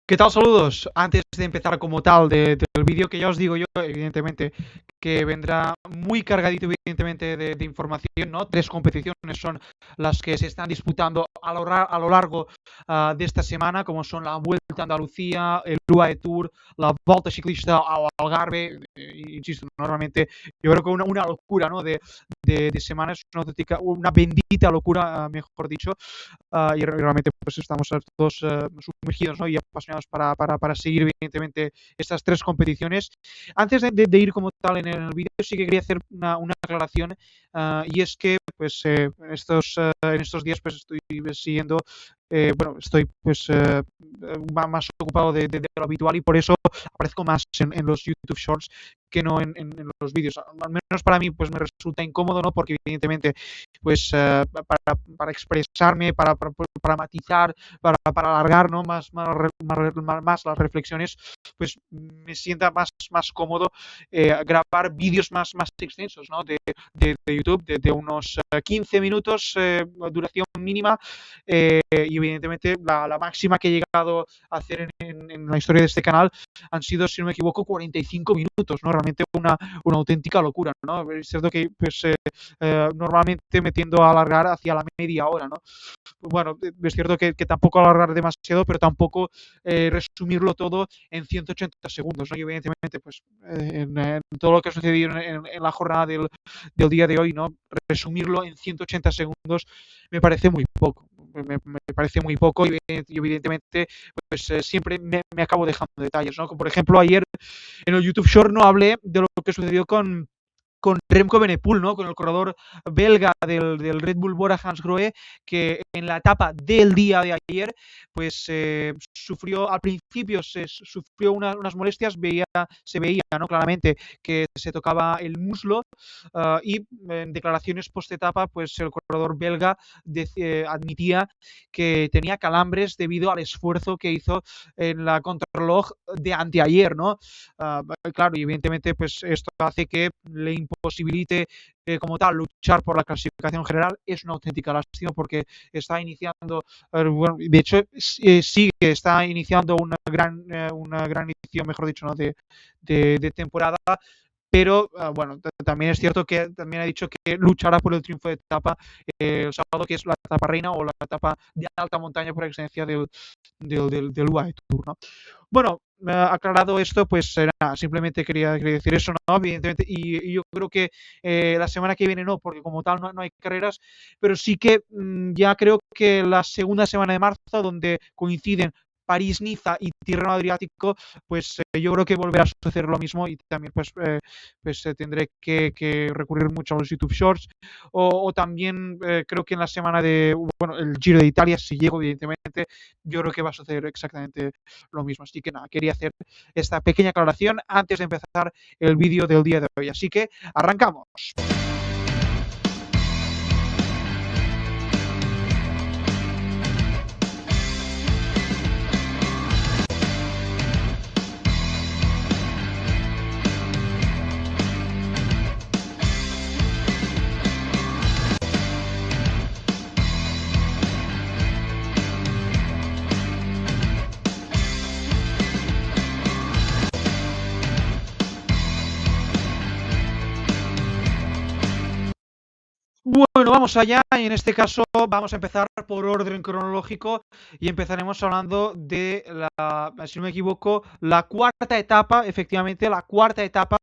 ¿Qué tal? Saludos. Antes de empezar como tal del vídeo, que ya os digo yo, evidentemente, que vendrá muy cargadito, evidentemente, de información, ¿no? Tres competiciones son las que se están disputando a lo largo de esta semana, como son la Vuelta a Andalucía, el UAE Tour, la Volta Ciclista al Algarve. Insisto, normalmente yo creo que una locura, ¿no? De semanas, una bendita locura, mejor dicho. Y realmente pues estamos todos sumergidos, ¿no? Y apasionados para seguir evidentemente estas tres competiciones. Antes de ir como tal en el vídeo, sí que quería hacer una aclaración, y es que pues en estos días pues estoy siguiendo, bueno, estoy pues más ocupado de lo habitual y por eso aparezco más en los YouTube Shorts que no en los vídeos. Al menos para mí pues me resulta incómodo, ¿no? Porque evidentemente pues para expresarme, para matizar, para alargar, ¿no? Más las reflexiones, pues me sienta más cómodo grabar vídeos más extensos, ¿no? De YouTube, de unos 15 minutos, duración mínima, y evidentemente la máxima que he llegado a hacer en la historia de este canal han sido, si no me equivoco, 45 minutos, ¿no? Realmente una auténtica locura, ¿no? Es cierto que pues, normalmente me tiendo a alargar hacia la media hora, ¿no? Bueno, es cierto que tampoco alargar demasiado, pero tampoco resumirlo todo en 180 segundos, ¿no? Y evidentemente, pues en todo lo que ha sucedido en la jornada del día de hoy, ¿no? Resumirlo en 180 segundos me parece muy poco. Me parece muy poco y evidentemente pues siempre me acabo dejando detalles, ¿no? Como por ejemplo ayer en el YouTube Short no hablé de lo que sucedió con Remco Evenepoel, ¿no? Con el corredor belga del Red Bull Bora Hansgrohe, que en la etapa del día de ayer, pues sufrió, al principio sufrió unas molestias, se veía, ¿no? Claramente que se tocaba el muslo, y en declaraciones post etapa, pues el corredor belga admitía que tenía calambres debido al esfuerzo que hizo en la contrarreloj de anteayer, ¿no? Claro, y evidentemente pues esto hace que le imposibilite como tal luchar por la clasificación general. Es una auténtica lástima porque está iniciando, bueno, de hecho está iniciando una gran inicio, mejor dicho, ¿no? de temporada, pero bueno, también es cierto que también ha dicho que luchará por el triunfo de etapa el sábado, que es la etapa reina o la etapa de alta montaña por excelencia del UAE Tour, ¿no? Bueno, aclarado esto, pues nada, simplemente quería decir eso, ¿no? Evidentemente, y yo creo que la semana que viene no, porque como tal no hay carreras, pero sí que ya creo que la segunda semana de marzo, donde coinciden París-Niza y Tirreno Adriático, pues yo creo que volverá a suceder lo mismo y también pues tendré que recurrir mucho a los YouTube Shorts o también creo que en la semana bueno, el Giro de Italia, si llego evidentemente, yo creo que va a suceder exactamente lo mismo. Así que nada, quería hacer esta pequeña aclaración antes de empezar el vídeo del día de hoy. Así que arrancamos. Bueno, vamos allá y en este caso vamos a empezar por orden cronológico y empezaremos hablando de si no me equivoco, la cuarta etapa, efectivamente, la cuarta etapa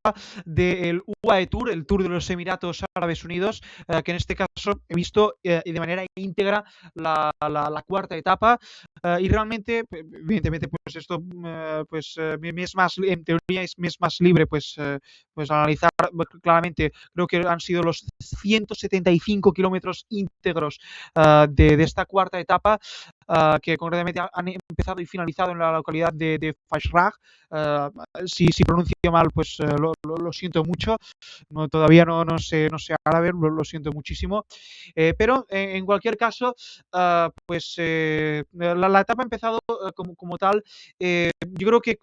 del UAE Tour, el Tour de los Emiratos Árabes Unidos, que en este caso he visto de manera íntegra la cuarta etapa, y realmente, evidentemente, pues esto me es más, en teoría me es más libre, pues analizar claramente. Creo que han sido los 175 kilómetros íntegros de esta cuarta etapa, que concretamente han empezado y finalizado en la localidad de Fashrag. Si pronuncio mal, pues lo siento mucho. Todavía no sé árabe, lo siento muchísimo. Pero en cualquier caso, pues la etapa ha empezado como tal. Yo creo que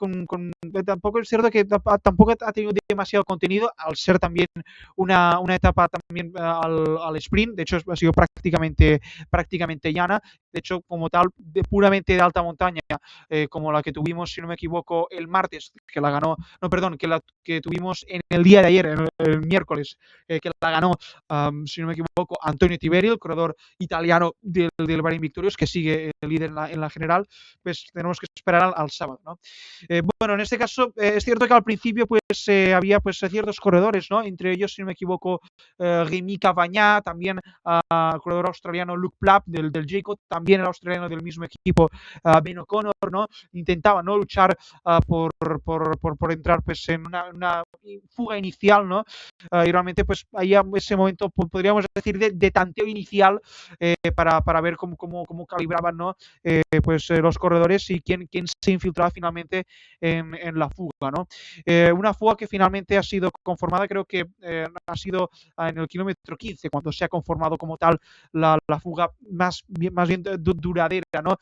tampoco es cierto que tampoco ha tenido demasiado contenido, al ser también una etapa también al sprint. De hecho ha sido prácticamente llana. De hecho, como como tal, puramente de alta montaña, como la que tuvimos, si no me equivoco, el martes, que la ganó, no, perdón, que tuvimos en el día de ayer, el miércoles, que la ganó, si no me equivoco, Antonio Tiberio, el corredor italiano del Bahrein Victorious, que sigue el líder en la general, pues tenemos que esperar al sábado, ¿no? Bueno, en este caso es cierto que al principio pues había pues ciertos corredores, ¿no? Entre ellos, si no me equivoco, Rémi Cavagna, también el corredor australiano Luke Plapp del Jayco, también el australiano del mismo equipo, Ben O'Connor, ¿no? Intentaban, ¿no?, luchar por entrar pues en una fuga inicial, ¿no? Y realmente pues ahí en ese momento podríamos decir de tanteo inicial, para ver cómo calibraban, ¿no?, los corredores y quién se infiltraba finalmente en la fuga, ¿no? Una fuga que finalmente ha sido conformada, creo que ha sido en el kilómetro 15 cuando se ha conformado como tal la fuga más bien duradera, ¿no?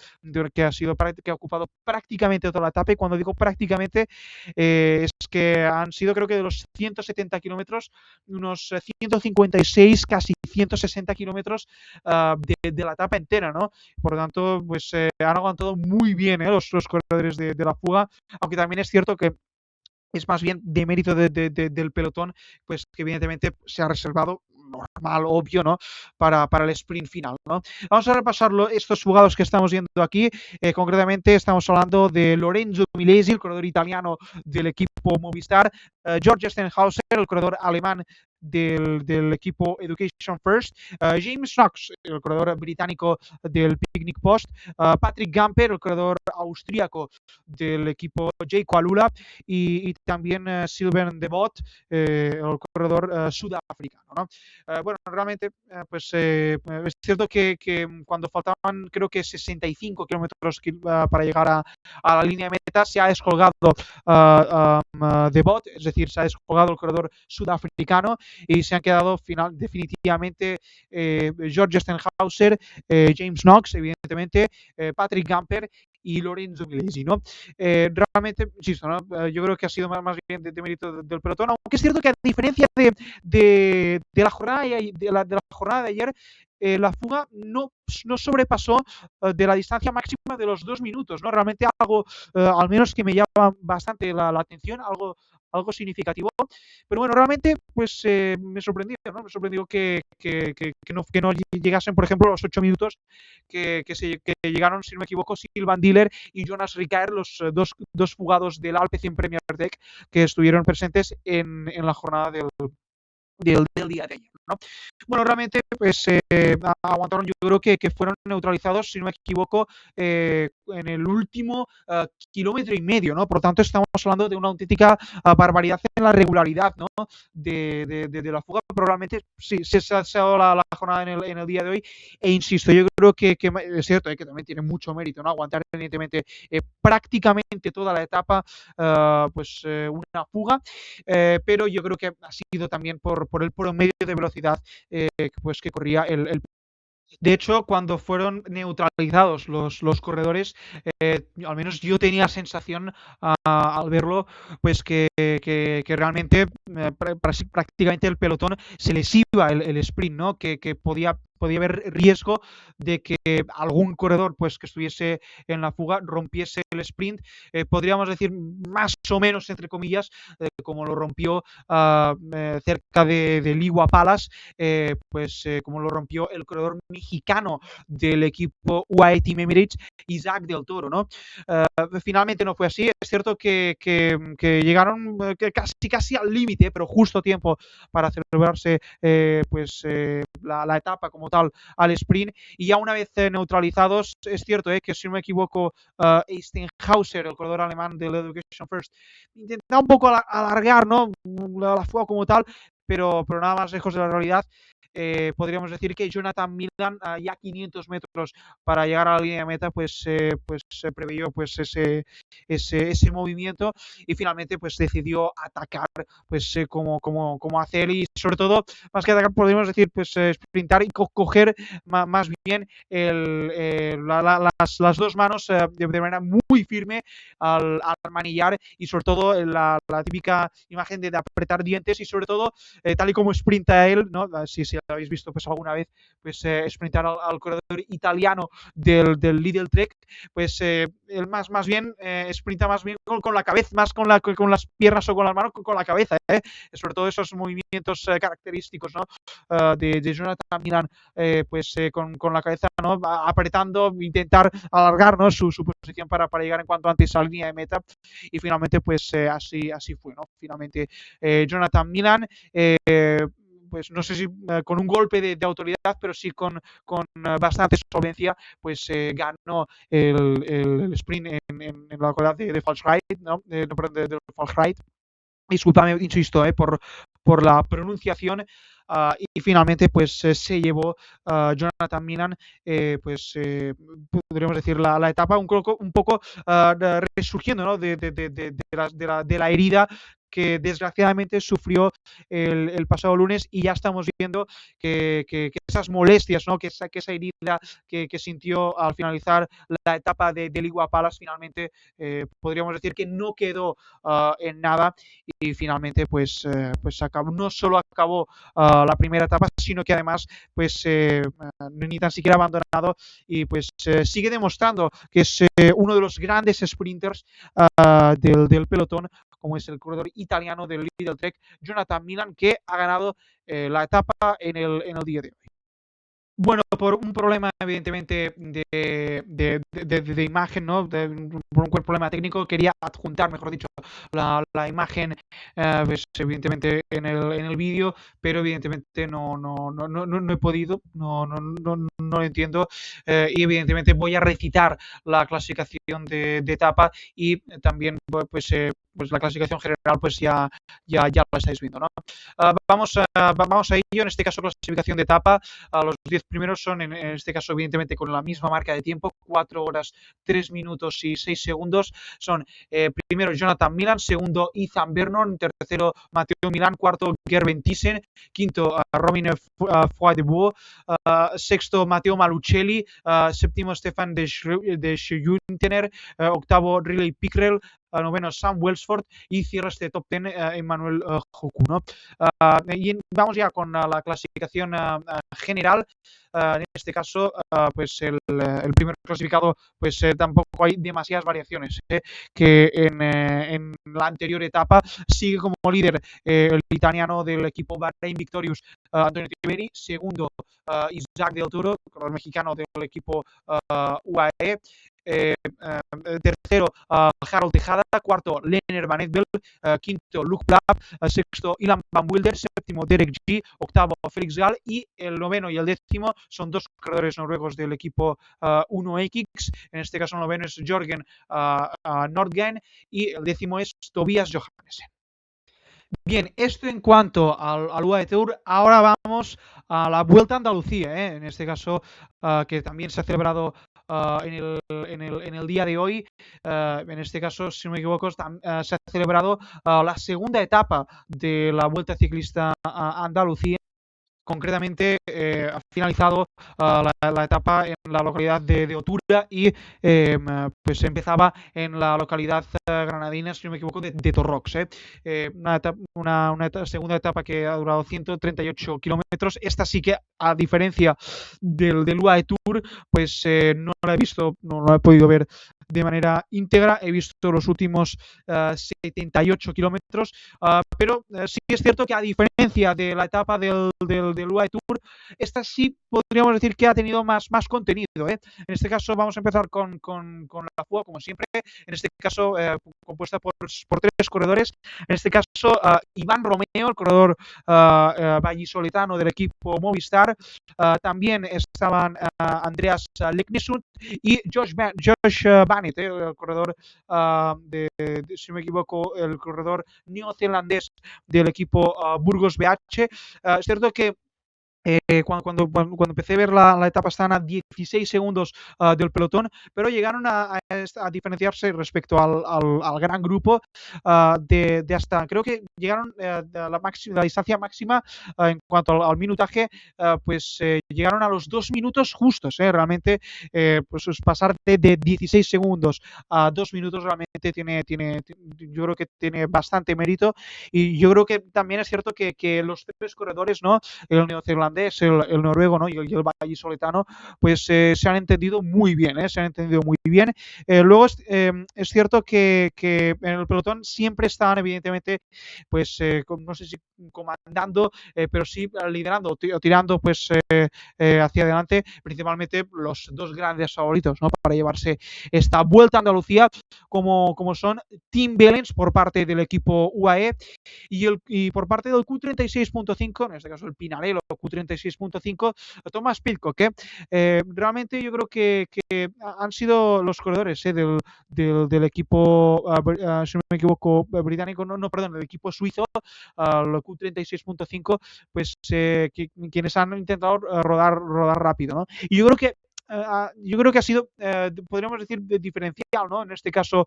Que ha ocupado prácticamente toda la etapa, y cuando digo prácticamente es que han sido, creo que de los 170 kilómetros, unos 156, casi 160 kilómetros de la etapa entera, ¿no? Por lo tanto, pues han aguantado muy bien los corredores de la fuga, aunque también es cierto que es más bien de mérito del pelotón, pues que evidentemente se ha reservado, normal, obvio, ¿no?, para el sprint final, ¿no? Vamos a repasar estos jugados que estamos viendo aquí. Concretamente estamos hablando de Lorenzo Milesi, el corredor italiano del equipo Movistar, George Stenhauser, el corredor alemán del equipo Education First, James Knox, el corredor británico del Picnic Post, Patrick Gamper, el corredor austríaco del equipo Jayco Alula, y también Sylvain Debot, el corredor sudafricano, ¿no? Bueno, realmente es cierto que cuando faltaban, creo que 65 kilómetros para llegar a la línea de meta, se ha descolgado Debot, es decir, se ha descolgado el corredor sudafricano, y se han quedado definitivamente George Stenhauser, James Knox, evidentemente, Patrick Gamper y Lorenzo Milesi, ¿no? Realmente, insisto, ¿no? Yo creo que ha sido más bien de mérito del pelotón, aunque es cierto que a diferencia de la jornada de la jornada de ayer, la fuga no sobrepasó de la distancia máxima de los 2 minutos, ¿no? Realmente algo, al menos que me llama bastante la atención, algo significativo. Pero bueno, realmente pues me sorprendió, ¿no? Me sorprendió que no llegasen, por ejemplo, los 8 minutos que llegaron, si no me equivoco, Sylvain Diller y Jonas Rickaert, los dos fugados del Alpecin Premier Deck, que estuvieron presentes en la jornada del día de ayer, ¿no? Bueno, realmente pues aguantaron, yo creo que fueron neutralizados, si no me equivoco, en el último kilómetro y medio, ¿no? Por lo tanto, estamos hablando de una auténtica barbaridad en la regularidad, ¿no?, de la fuga. Probablemente sí, se ha dado la jornada en el día de hoy, e insisto, yo creo que es cierto que también tiene mucho mérito, ¿no?, aguantar evidentemente prácticamente toda la etapa, una fuga, pero yo creo que ha sido también por el promedio de velocidad que corría el. De hecho, cuando fueron neutralizados los corredores, al menos yo tenía la sensación al verlo, pues que realmente prácticamente el pelotón se les iba el sprint, ¿no? Que podía haber riesgo de que algún corredor pues que estuviese en la fuga rompiese el sprint, podríamos decir más o menos entre comillas, como lo rompió cerca de Liwa Palace, como lo rompió el corredor mexicano del equipo UAE Team Emirates, Isaac del Toro, ¿no? Finalmente no fue así. Es cierto que llegaron casi al límite, pero justo a tiempo para celebrarse la etapa como tal al sprint, y ya una vez neutralizados, es cierto que si no me equivoco, Stenhauser, el corredor alemán del Education First, intentaba un poco alargar, ¿no?, la fuga como tal, pero nada más lejos de la realidad. Podríamos decir que Jonathan Milan, ya 500 metros para llegar a la línea de meta, se preveyó ese movimiento, y finalmente pues decidió atacar como hacer, y sobre todo más que atacar podríamos decir sprintar y coger más bien las dos manos de manera muy firme al manillar, y sobre todo la típica imagen de apretar dientes, y sobre todo tal y como sprinta él, ¿no? Si habéis visto pues alguna vez pues sprintar al corredor italiano del Lidl Trek, pues él más bien sprinta más bien con la cabeza, más con las piernas o con las manos, con la cabeza, sobre todo esos movimientos característicos, ¿no? De Jonathan Milan, pues con la cabeza, ¿no? Apretando, intentar alargar, ¿no? su posición para llegar en cuanto antes a la línea de meta, y finalmente pues así fue, ¿no? Finalmente Jonathan Milan, pues no sé si con un golpe de autoridad, pero sí con bastante solvencia, pues ganó el sprint en la localidad de Falls Ride, ¿no? No, perdón, de Falls Ride. Disculpame, insisto, por la pronunciación. Y finalmente pues se llevó Jonathan Milan, pues podríamos decir la etapa un poco resurgiendo, ¿no? de la herida que desgraciadamente sufrió el pasado lunes, y ya estamos viendo que esas molestias, ¿no? que esa herida que sintió al finalizar la etapa de Iguapalas finalmente podríamos decir que no quedó en nada, y finalmente pues acabó, no solo acabó la primera etapa, sino que además pues ni tan siquiera abandonado, y pues sigue demostrando que es uno de los grandes sprinters del pelotón, como es el corredor italiano del Lidl Trek, Jonathan Milan, que ha ganado la etapa en el día de hoy. Bueno, por un problema evidentemente de imagen, ¿no? Por un problema técnico, quería adjuntar, mejor dicho, la imagen, pues evidentemente en el vídeo, pero evidentemente no he podido, no lo entiendo, y evidentemente voy a recitar la clasificación de etapa, y también pues la clasificación general pues ya la estáis viendo, ¿no? Vamos a ello. En este caso, clasificación de etapa. Los 10 primeros son, en este caso, evidentemente, con la misma marca de tiempo, 4 horas, 3 minutos y 6 segundos. Son primero Jonathan Milan, segundo Ethan Vernon, tercero Matteo Milan, cuarto Gerben Thyssen, quinto Robin Foy de Boer, sexto Matteo Malucelli, séptimo Stefan de Schuytener, octavo Riley Pickrell, noveno Sam Welsford, y cierra este top 10 Emmanuel Joku, ¿no? Y vamos ya con la clasificación general. En este caso, pues el primer clasificado, pues tampoco hay demasiadas variaciones, que en la anterior etapa sigue como líder el italiano del equipo Bahrain Victorious, Antonio Tiberi, segundo Isaac del Toro, el mexicano del equipo UAE, tercero Harold Tejada, cuarto Lennart Van Evel, quinto Luke Plapp, sexto Ilan Van Wilder, séptimo Derek G, octavo Felix Gall, y el noveno y el décimo son dos corredores noruegos del equipo 1X. En este caso el noveno es Jorgen Nordgren y el décimo es Tobias Johannessen. Bien, esto en cuanto al UAE Tour. Ahora vamos a la Vuelta a Andalucía, en este caso que también se ha celebrado en el día de hoy. En este caso, si no me equivoco, se ha celebrado la segunda etapa de la Vuelta Ciclista a Andalucía. Concretamente, ha finalizado la etapa en la localidad de Otura, y pues empezaba en la localidad granadina, si no me equivoco, de Torrox. Una segunda etapa que ha durado 138 kilómetros. Esta sí que, a diferencia del UAE Tour, pues no la he visto, no la he podido ver de manera íntegra. He visto los últimos 78 kilómetros, pero sí es cierto que, a diferencia de la etapa del UAE Tour, esta sí podríamos decir que ha tenido más contenido. En este caso vamos a empezar con la FUA, como siempre. En este caso compuesta por tres corredores. En este caso Iván Romeo, el corredor vallisoletano del equipo Movistar. También estaban Andreas Leknesund y Josh Bannett, el corredor si no me equivoco, el corredor neozelandés del equipo Burgos BH. Es cierto que cuando empecé a ver la etapa, estaban a 16 segundos del pelotón, pero llegaron a diferenciarse respecto al gran grupo de hasta, creo que llegaron a la distancia máxima en cuanto al minutaje, pues llegaron a los 2 minutos justos. Realmente, pues pasar de 16 segundos a 2 minutos realmente yo creo que tiene bastante mérito, y yo creo que también es cierto que los tres corredores, ¿no? El neozelandés, holandés, el noruego, ¿no? y el vallisoletano, pues se han entendido muy bien, se han entendido muy bien. Luego es cierto que en el pelotón siempre estaban, evidentemente, pues no sé si comandando, pero sí liderando o tirando pues hacia adelante, principalmente los dos grandes favoritos, ¿no? Para llevarse esta Vuelta a Andalucía, como son Team Wellens por parte del equipo UAE y por parte del Q36.5, en este caso el Pinarello Q36.5, Thomas Pidcock. Realmente yo creo que han sido los corredores del equipo, si no me equivoco, británico, no, perdón, del equipo suizo, el Q36.5, pues quienes han intentado rodar rápido, ¿no? Y yo creo que ha sido, podríamos decir, diferencial, ¿no? En este caso,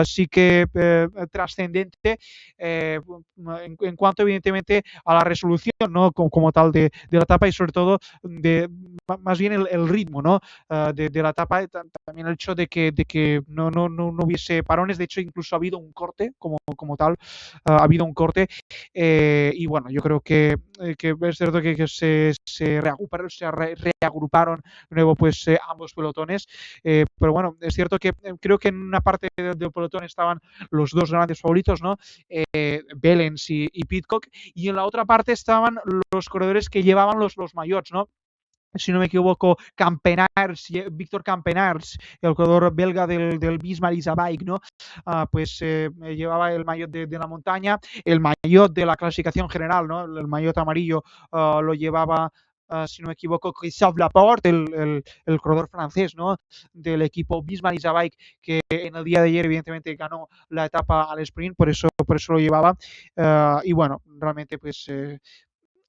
sí que trascendente en cuanto, evidentemente, a la resolución, ¿no? Como tal de la etapa y, sobre todo, más bien el ritmo, ¿no? De la etapa. También el hecho de que no hubiese parones. De hecho, incluso ha habido un corte, como tal, ha habido un corte. Y bueno, yo creo que es cierto que se reagruparon de nuevo pues ambos pelotones, pero bueno, es cierto que creo que en una parte del pelotón estaban los dos grandes favoritos, ¿no? Wellens y Pidcock, y en la otra parte estaban los corredores que llevaban los maillots, ¿no? Si no me equivoco, Víctor Campenars, el corredor belga del Bismarck Bike, ¿no? Pues llevaba el maillot de la montaña, el maillot de la clasificación general, ¿no? El maillot amarillo lo llevaba, si no me equivoco, Christophe Laporte, el corredor francés, ¿no? Del equipo Bismarck Bike, que en el día de ayer, evidentemente, ganó la etapa al sprint, por eso lo llevaba. Y bueno, realmente, pues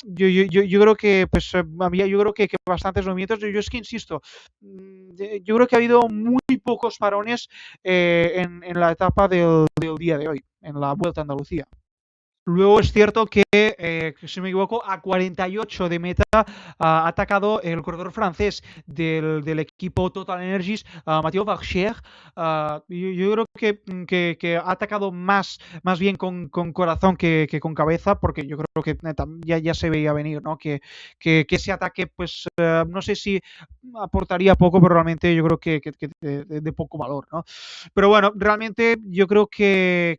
yo creo que pues había yo creo que bastantes movimientos. Yo es que insisto, yo creo que ha habido muy pocos parones en la etapa del día de hoy, en la Vuelta a Andalucía. Luego es cierto que si no me equivoco, a 48 de meta ha atacado el corredor francés del equipo Total Energies, Mathieu Vachier. Yo creo que ha atacado más bien con corazón que con cabeza, porque yo creo que ya se veía venir, ¿no? Que ese ataque, pues no sé si aportaría poco, pero realmente yo creo que de poco valor, ¿no? Pero bueno, realmente yo creo que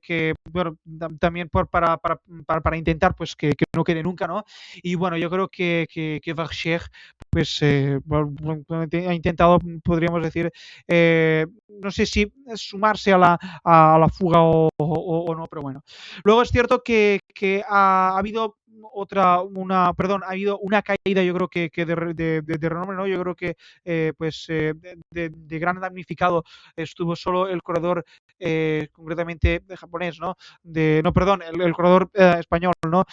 bueno, también para intentar pues que no quede nunca, ¿no? Y bueno, yo creo que Vachier pues ha intentado, podríamos decir, no sé si sumarse a la fuga o no, pero bueno. Luego es cierto que ha habido ha habido una caída, yo creo que de renombre, ¿no? Yo creo que pues de gran damnificado estuvo solo el corredor concretamente japonés, ¿no? No, perdón, el corredor español, ¿no?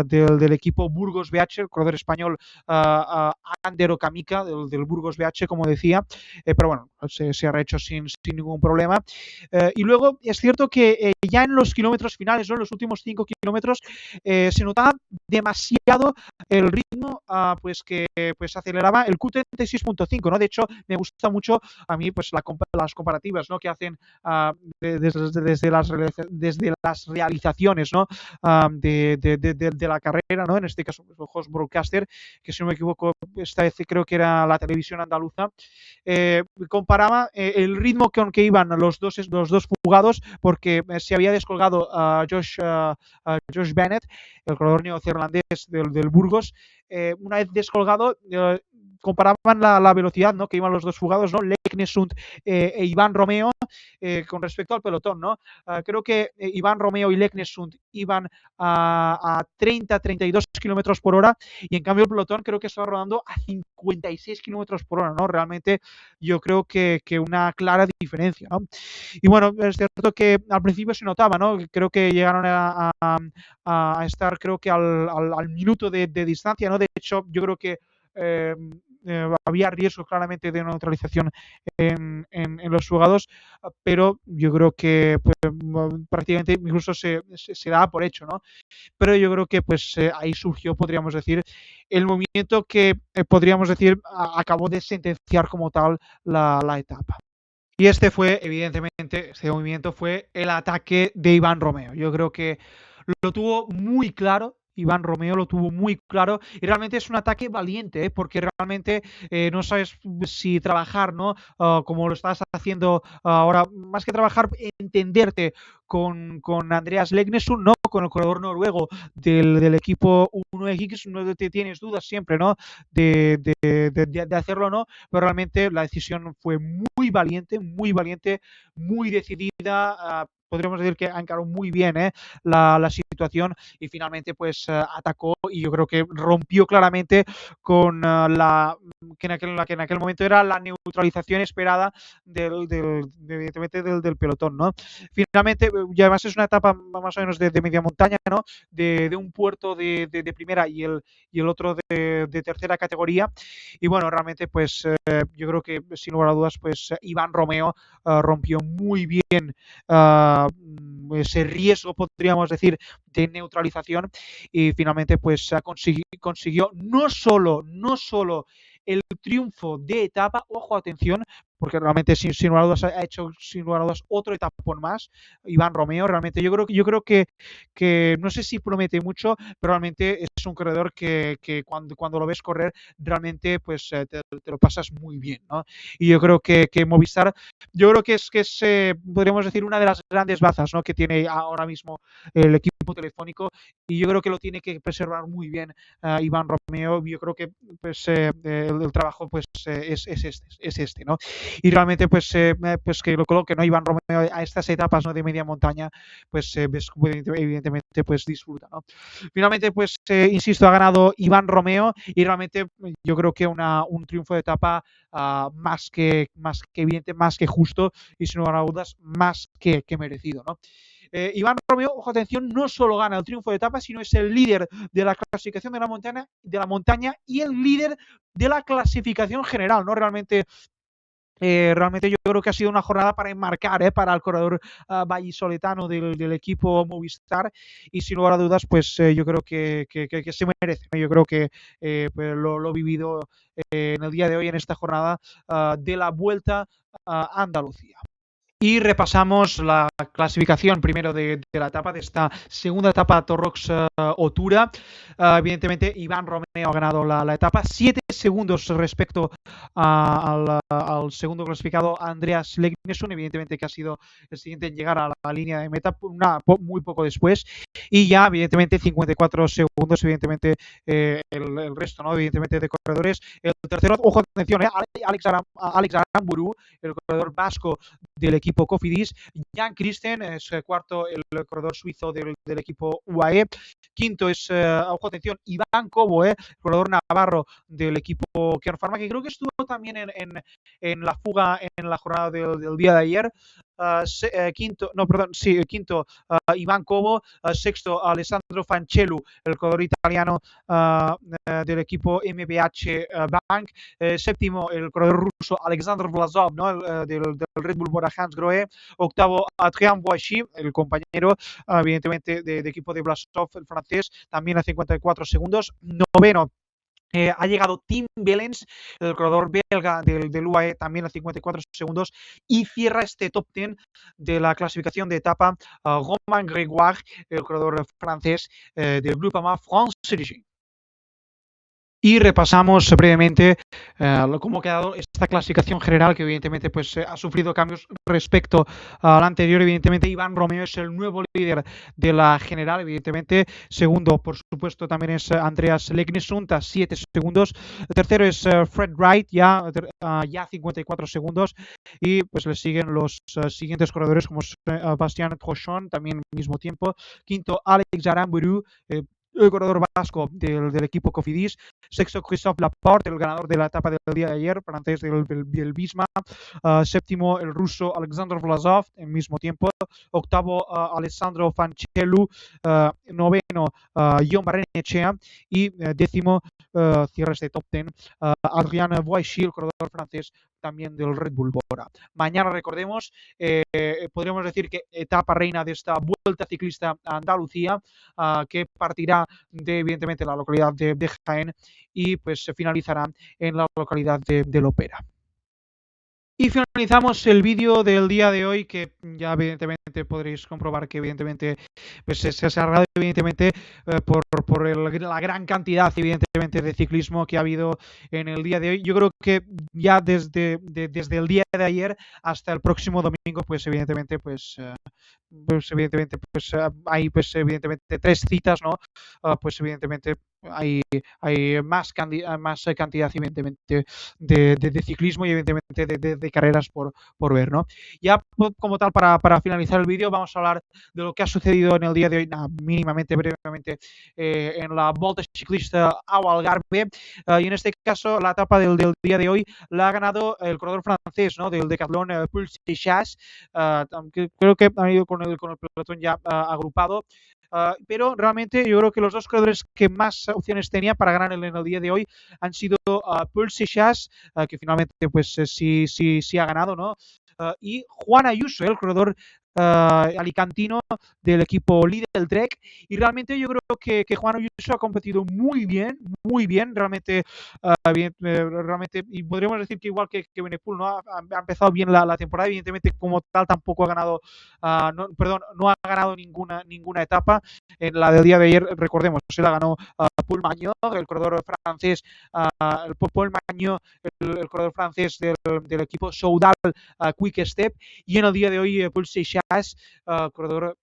Del equipo Burgos BH, el corredor español Ander Okamika, del Burgos BH, como decía, pero bueno, se ha rehecho sin ningún problema. Y luego es cierto que ya en los kilómetros finales, ¿no? En los últimos 5 kilómetros, se notaba demasiado el ritmo pues que pues aceleraba el Q36.5, ¿no? De hecho, me gusta mucho a mí pues las comparativas, ¿no? Que hacen desde las realizaciones, ¿no? De la carrera, ¿no? En este caso, pues, host broadcaster, que si no me equivoco, esta vez creo que era la televisión andaluza, comparaba el ritmo con que iban los dos fugados, porque se había descolgado Josh Bennett, el corredor neozelandés del Burgos. Una vez descolgado, comparaban la velocidad, ¿no? Que iban los dos fugados, ¿no? Leknesund e Iván Romeo con respecto al pelotón, ¿no? Creo que Iván Romeo y Leknesund iban a 30-32 kilómetros por hora, y en cambio el pelotón creo que estaba rodando a 56 kilómetros por hora, ¿no? Realmente yo creo que una clara diferencia, ¿no? Y bueno, es cierto que al principio se notaba, ¿no? Creo que llegaron a estar, creo que al minuto de distancia, ¿no? De hecho, yo creo que había riesgo claramente de neutralización en los jugados, pero yo creo que pues, prácticamente incluso se daba por hecho, ¿no? Pero yo creo que pues ahí surgió, podríamos decir, el movimiento que podríamos decir acabó de sentenciar como tal la etapa. Y este movimiento fue el ataque de Iván Romeo. Yo creo que lo tuvo muy claro Iván Romeo lo tuvo muy claro y realmente es un ataque valiente, porque realmente no sabes si trabajar, ¿no? Como lo estás haciendo ahora, más que trabajar, entenderte con Andreas Legnesund, ¿no? Con el corredor noruego del equipo 1X, no te tienes dudas siempre, ¿no? De hacerlo o no, pero realmente la decisión fue muy valiente, muy decidida. Podríamos decir que encaró muy bien la situación y finalmente pues atacó y yo creo que rompió claramente con que en aquel momento era la neutralización esperada evidentemente del pelotón, ¿no? Finalmente, y además es una etapa más o menos de media montaña, ¿no? De un puerto de primera y el otro de tercera categoría. Y bueno, realmente, pues yo creo que sin lugar a dudas, pues Iván Romeo rompió muy bien ese riesgo, podríamos decir, de neutralización y finalmente pues consiguió no solo el triunfo de etapa, ojo, atención, porque realmente sin lugar a dudas ha hecho sin lugar a dudas otro etapón más, Iván Romeo, realmente yo creo que no sé si promete mucho, pero realmente es un corredor que cuando lo ves correr, realmente pues te lo pasas muy bien, ¿no? Y yo creo que Movistar, yo creo que es podríamos decir, una de las grandes bazas, ¿no? Que tiene ahora mismo el equipo telefónico y yo creo que lo tiene que preservar muy bien Iván Romeo. Yo creo que pues el trabajo pues es este, ¿no? Y realmente pues que lo coloque, ¿no? Iván Romeo a estas etapas, ¿no? De media montaña, pues evidentemente pues disfruta, ¿no? Finalmente pues insisto, ha ganado Iván Romeo y realmente yo creo que un triunfo de etapa más que evidente, más que justo y sin lugar a dudas más que merecido, ¿no? Iván Romeo, ojo, atención, no solo gana el triunfo de etapa, sino es el líder de la clasificación de la montaña y el líder de la clasificación general, ¿no? Realmente yo creo que ha sido una jornada para enmarcar para el corredor vallisoletano del equipo Movistar y sin lugar a dudas pues yo creo que se merece, ¿no? Yo creo que pues, lo vivido en el día de hoy en esta jornada de la Vuelta a Andalucía. Y repasamos la clasificación primero de la etapa, de esta segunda etapa Torrox Otura. Evidentemente, Iván Romeo ha ganado la etapa, 7 segundos respecto al segundo clasificado, Andreas Legnesund, evidentemente que ha sido el siguiente en llegar a la línea de meta, muy poco después. Y ya, evidentemente, 54 segundos, evidentemente, el resto, ¿no? Evidentemente, de corredores. El tercero, ojo, atención, Alex Aramburu, el corredor vasco del equipo Cofidis, Jan Christen es cuarto, el corredor suizo del equipo UAE, quinto es, ojo, atención, Iván Cobo, el corredor navarro del equipo Kern Pharma, que creo que estuvo también en la fuga en la jornada del día de ayer. Quinto, Iván Cobo, sexto, Alessandro Fancellu, el corredor italiano del equipo MBH Bank, séptimo, el corredor ruso Alexander Vlasov, ¿no? del Red Bull Bora Hansgrohe, octavo, Adrien Boissy, el compañero evidentemente de equipo de Vlasov, el francés, también a 54 segundos, noveno. Ha llegado Tim Wellens, el corredor belga del UAE, también a 54 segundos, y cierra este top 10 de la clasificación de etapa Romain Grégoire, el corredor francés del Groupama France Dirigé. Y repasamos brevemente cómo ha quedado esta clasificación general, que evidentemente pues ha sufrido cambios respecto al anterior. Evidentemente Iván Romeo es el nuevo líder de la general, evidentemente. Segundo, por supuesto, también es Andreas Legnesund a 7 segundos. El tercero es Fred Wright, ya 54 segundos. Y pues le siguen los siguientes corredores como Bastien Trochon, también al mismo tiempo. Quinto, Alex Aramburu, el corredor vasco del equipo Cofidis. Sexto, Christophe Laporte, el ganador de la etapa del día de ayer, francés del Bisma. Séptimo, el ruso Alexander Vlasov, al mismo tiempo. Octavo, Alessandro Fancellu. Noveno, Guillaume Barrenechea. Y décimo, cierra este top 10, Adrien Boissy, el corredor francés, también del Red Bull Bora. Mañana, recordemos, podríamos decir que etapa reina de esta Vuelta Ciclista a Andalucía, que partirá evidentemente, la localidad de Jaén y pues se finalizará en la localidad de Lopera. Y finalizamos el vídeo del día de hoy, que ya evidentemente evidentemente podréis comprobar que evidentemente pues se ha alargado evidentemente la gran cantidad evidentemente de ciclismo que ha habido en el día de hoy. Yo creo que ya desde el día de ayer hasta el próximo domingo, hay pues evidentemente 3 citas, ¿no? Pues evidentemente hay más cantidad evidentemente de ciclismo y evidentemente de carreras por ver, ¿no? Ya como tal, para finalizar el vídeo, vamos a hablar de lo que ha sucedido en el día de hoy, mínimamente, brevemente, en la Volta Ciclista ao Algarve, y en este caso la etapa del día de hoy la ha ganado el corredor francés, ¿no? Del Decathlon, Paul Seixas, aunque creo que ha ido con el pelotón ya agrupado. Pero realmente yo creo que los dos corredores que más opciones tenía para ganar en el día de hoy han sido Paul Seixas, que finalmente pues sí ha ganado, ¿no? Y Juan Ayuso, el corredor alicantino del equipo Lidl Trek, y realmente yo creo que Juan Ayuso ha competido muy bien, realmente, realmente, y podríamos decir que igual que Benepul, ¿no? Ha empezado bien la temporada, evidentemente como tal tampoco ha ganado, no ha ganado ninguna etapa. En la del día de ayer, recordemos, se la ganó Paul Magno, el corredor francés, Paul Magno, el corredor francés del equipo Soudal Quick Step, y en el día de hoy Paul Seixas, corredor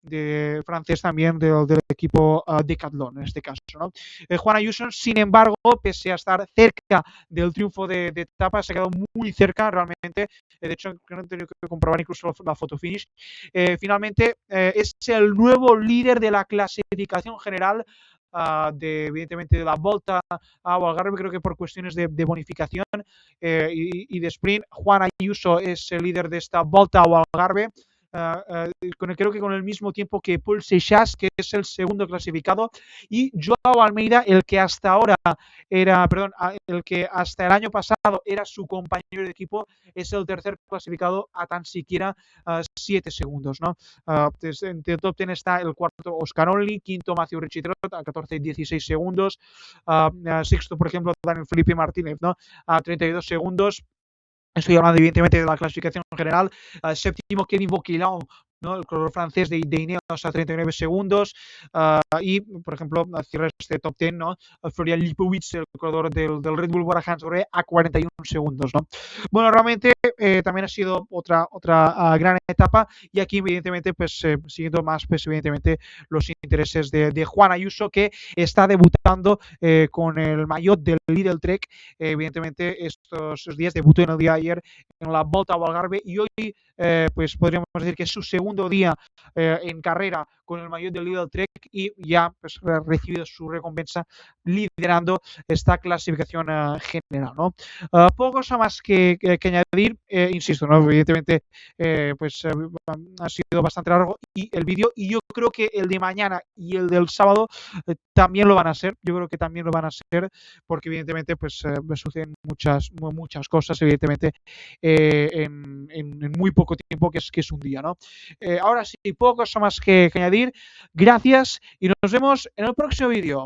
francés también del equipo Decathlon, en este caso, ¿no? Juan Ayuso, sin embargo, pese a estar cerca del triunfo de etapa, se ha quedado muy cerca realmente. De hecho, no he tenido que comprobar incluso la foto finish. Finalmente, es el nuevo líder de la clasificación general evidentemente de la Volta ao Algarve, creo que por cuestiones de bonificación y de sprint. Juan Ayuso es el líder de esta Volta ao Algarve. Creo que con el mismo tiempo que Paul Seixas, que es el segundo clasificado, y Joao Almeida, el que hasta el año pasado era su compañero de equipo, es el tercer clasificado a tan siquiera 7 segundos, ¿no? En el top 10 está el cuarto Oscar Only, quinto Matthew Richie-Trot a 14 y 16 segundos, sexto, por ejemplo, Daniel Felipe Martínez, ¿no? A 32 segundos. Estoy hablando evidentemente de la clasificación general. Séptimo, Kevin Vauquelin, ¿no? El corredor francés de Ineos a 39 segundos. Y, por ejemplo, cierra este top 10, ¿no? Florian Lipowitz, el corredor del Red Bull Bora-Hansgrohe, a 41 segundos, ¿no? Bueno, realmente también ha sido otra gran etapa, y aquí evidentemente pues siguiendo más pues evidentemente los intereses de Juan Ayuso, que está debutando con el maillot del Lidl Trek. Evidentemente estos días debutó en el día de ayer en la Volta ao Algarve, y hoy pues podríamos decir que es su segundo día en carrera con el maillot del Lidl Trek, y ya pues ha recibido su recompensa liderando esta clasificación general, ¿no? Poco cosa más que añadir, insisto, ¿no? Evidentemente ha sido bastante largo y el vídeo, y yo creo que el de mañana y el del sábado también lo van a ser. Yo creo que también lo van a ser, porque evidentemente pues suceden muchas cosas evidentemente en muy poco tiempo, que es un día, ¿no? Ahora sí, poco cosa más que añadir. Gracias y nos vemos en el próximo vídeo.